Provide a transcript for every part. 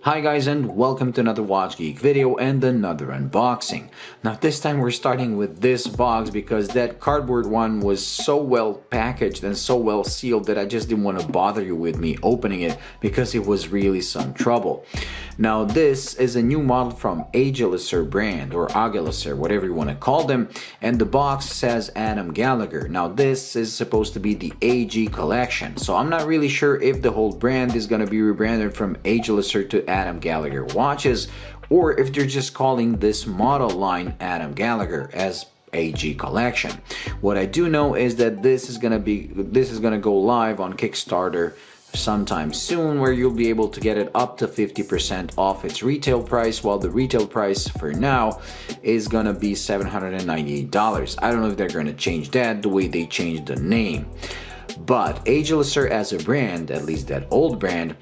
Hi guys, and welcome to another Watch Geek video and another unboxing. Now this time we're starting with this box because that cardboard one was so well packaged and so well sealed that I just didn't want to bother you with me opening it because it was really some trouble. Now this is a new model from Agelocer brand, or Agelocer, whatever you want to call them, and the box says Adam Gallagher. Now this is supposed to be the AG collection, so I'm not really sure if the whole brand is going to be rebranded from Agelocer to Adam Gallagher watches, or if they're just calling this model line Adam Gallagher as AG collection. What I do know is that this is gonna go live on Kickstarter sometime soon, where you'll be able to get it up to 50% off its retail price, while the retail price for now is gonna be $798. I don't know if they're gonna change that the way they changed the name, but Agelocer as a brand, at least that old brand,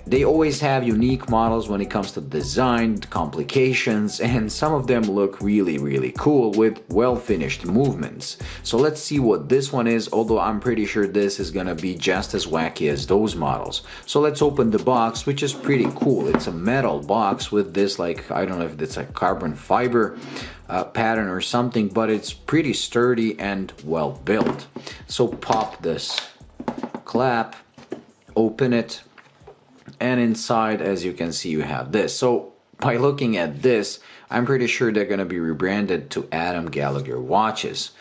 they always have unique models when it comes to design, complications, and some of them look really cool with well-finished movements. So let's see what this one is, although I'm pretty sure this is gonna be just as wacky as those models. So let's open the box, which is pretty cool. It's a metal box with this, like, I don't know if it's a carbon fiber pattern or something, but it's pretty sturdy and well built. So pop this clap, open it, and inside, as you can see, you have this. So by looking at this, I'm pretty sure they're going to be rebranded to Adam Gallagher watches,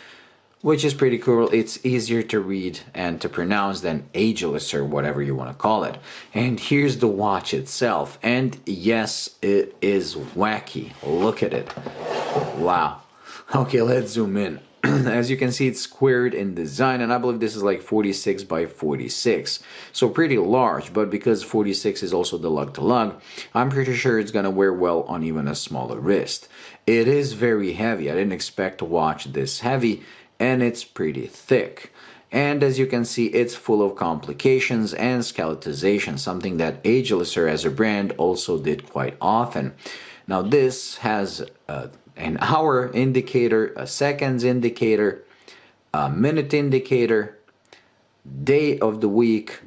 which is pretty cool. It's easier to read and to pronounce than Agelocer, whatever you want to call it. And here's the watch itself, and yes, it is wacky. Look at it. Wow. Okay, let's zoom in. As you can see, it's squared in design, and I believe this is like 46 by 46, so pretty large. But because 46 is also the lug to lug, I'm pretty sure it's gonna wear well on even a smaller wrist. It is very heavy. I didn't expect to watch this heavy, and it's pretty thick. And as you can see, it's full of complications and skeletization, something that Agelocer as a brand also did quite often. Now this has an hour indicator, a seconds indicator, a minute indicator, day of the week,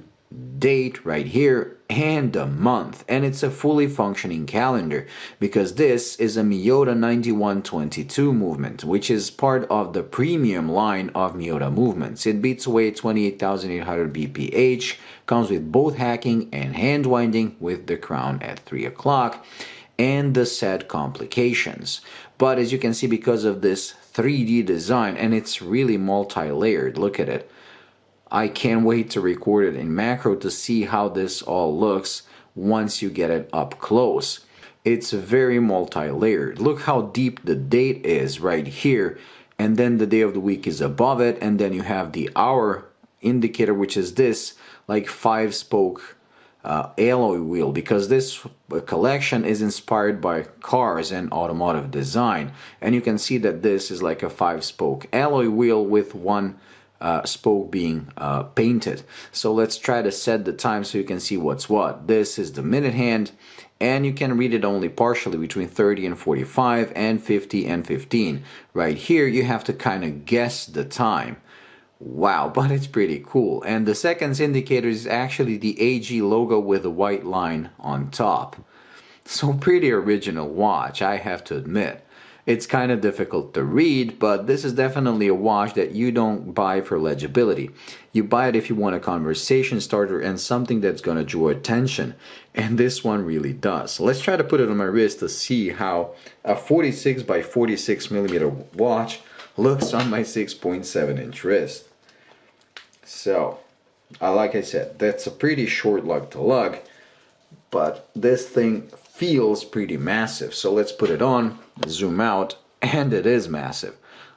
date right here, and a month. And it's a fully functioning calendar because this is a Miyota 9122 movement, which is part of the premium line of Miyota movements. It beats away 28,800 BPH, comes with both hacking and hand winding with the crown at 3 o'clock, and the said complications. But as you can see, because of this 3D design, and it's really multi-layered, look at it. I can't wait to record it in macro to see how this all looks once you get it up close. It's very multi-layered. Look how deep the date is right here, and then the day of the week is above it, and then you have the hour indicator, which is this like 5-spoke alloy wheel, because this collection is inspired by cars and automotive design, and you can see that this is like a 5-spoke alloy wheel with one spoke being painted. So let's try to set the time so you can see what's what. This is the minute hand, and you can read it only partially between 30 and 45 and 50 and 15. Right here you have to kind of guess the time. Wow, but it's pretty cool. And the seconds indicator is actually the AG logo with a white line on top. So pretty original watch, I have to admit. It's kind of difficult to read, but this is definitely a watch that you don't buy for legibility. You buy it if you want a conversation starter and something that's going to draw attention. And this one really does. So let's try to put it on my wrist to see how a 46 by 46 millimeter watch looks on my 6.7 inch wrist. So, like I said, that's a pretty short lug to lug, but this thing feels pretty massive. So let's put it on, zoom out, and it is massive.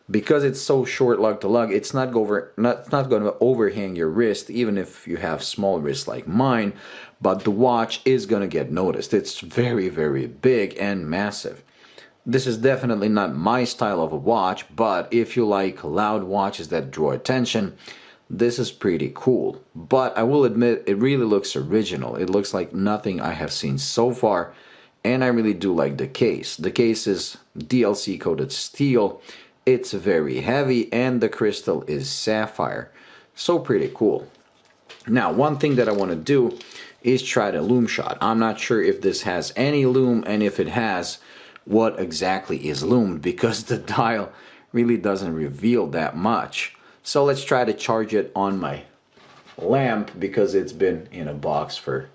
Because it's so short lug to lug, it's not going to overhang your wrist, even if you have small wrists like mine, but the watch is going to get noticed. It's very big and massive. This is definitely not my style of a watch, but if you like loud watches that draw attention, this is pretty cool. But I will admit, it really looks original. It looks like nothing I have seen so far, and I really do like the case. The case is DLC coated steel, it's very heavy, and the crystal is sapphire. So pretty cool. Now, one thing that I want to do is try the Lume shot. I'm not sure if this has any Lume, and if it has, what exactly is Lume, because the dial really doesn't reveal that much. So let's try to charge it on my lamp, because it's been in a box for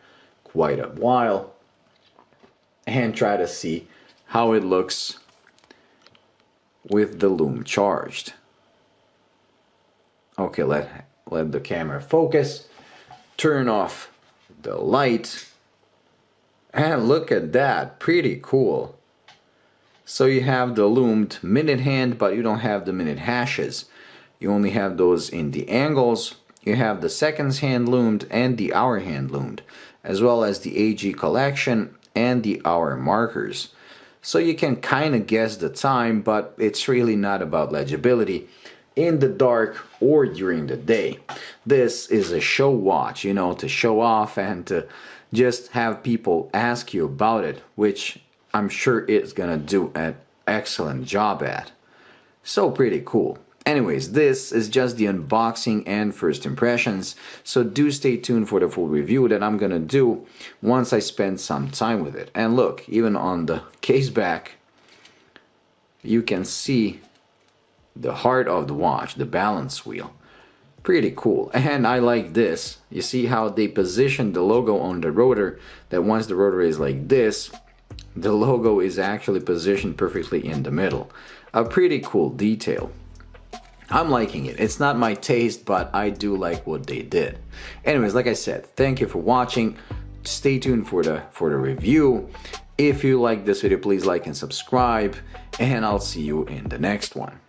quite a while, and try to see how it looks with the Lume charged. Okay, let the camera focus. Turn off the light, and look at that, pretty cool. So you have the loomed minute hand, but you don't have the minute hashes. You only have those in the angles. You have the seconds hand loomed and the hour hand loomed, as well as the AG collection and the hour markers. So you can kind of guess the time, but it's really not about legibility in the dark or during the day. This is a show watch, you know, to show off and to just have people ask you about it, which I'm sure it's gonna do an excellent job at. So pretty cool. Anyways, this is just the unboxing and first impressions, so do stay tuned for the full review that I'm gonna do once I spend some time with it. And look, even on the case back, you can see the heart of the watch, the balance wheel. Pretty cool. And I like this. You see how they position the logo on the rotor, that once the rotor is like this, the logo is actually positioned perfectly in the middle. A pretty cool detail. I'm liking it. It's not my taste, but I do like what they did. Anyways, like I said, thank you for watching. Stay tuned for the review. If you like this video, please like and subscribe, and I'll see you in the next one.